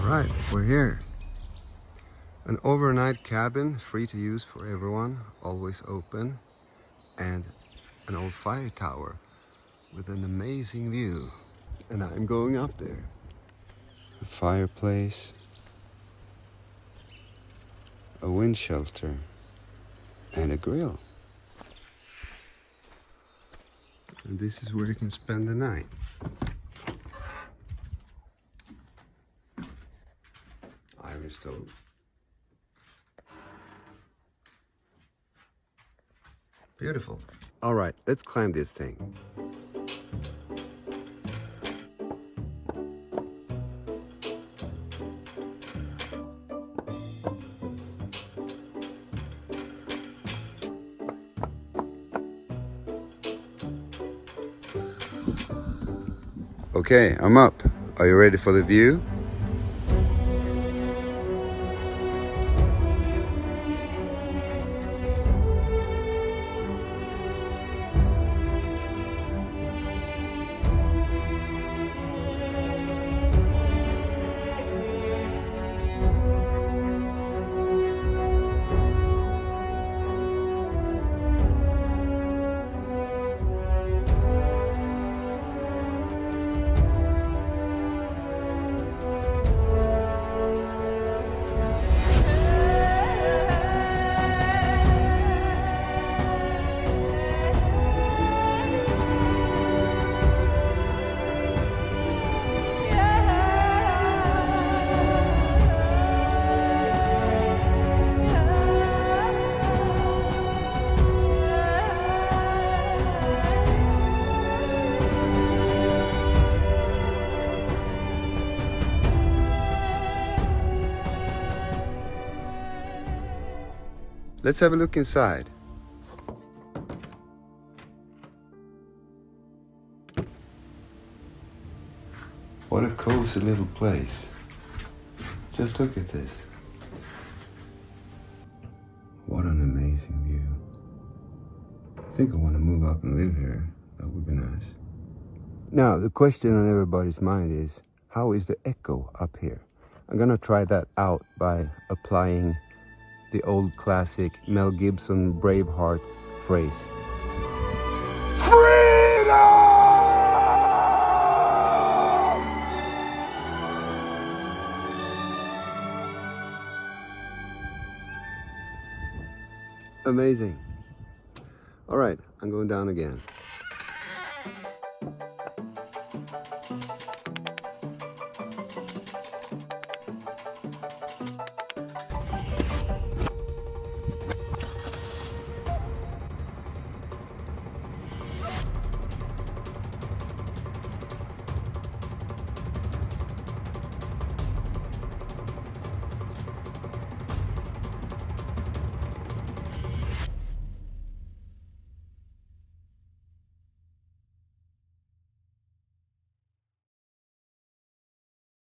Alright, we're here. An overnight cabin, free to use for everyone, always open, and an old fire tower with an amazing view. And I'm going up there. A fireplace, a wind shelter, and a grill. And this is where you can spend the night. Iron stove. Beautiful. All right, let's climb this thing. Okay, I'm up. Are you ready for the view? Let's have a look inside. What a cozy little place. Just look at this. What an amazing view. I think I want to move up and live here. That would be nice. Now, the question on everybody's mind is, how is the echo up here? I'm gonna try that out by applying the old classic Mel Gibson Braveheart phrase. Freedom! Amazing. All right, I'm going down again.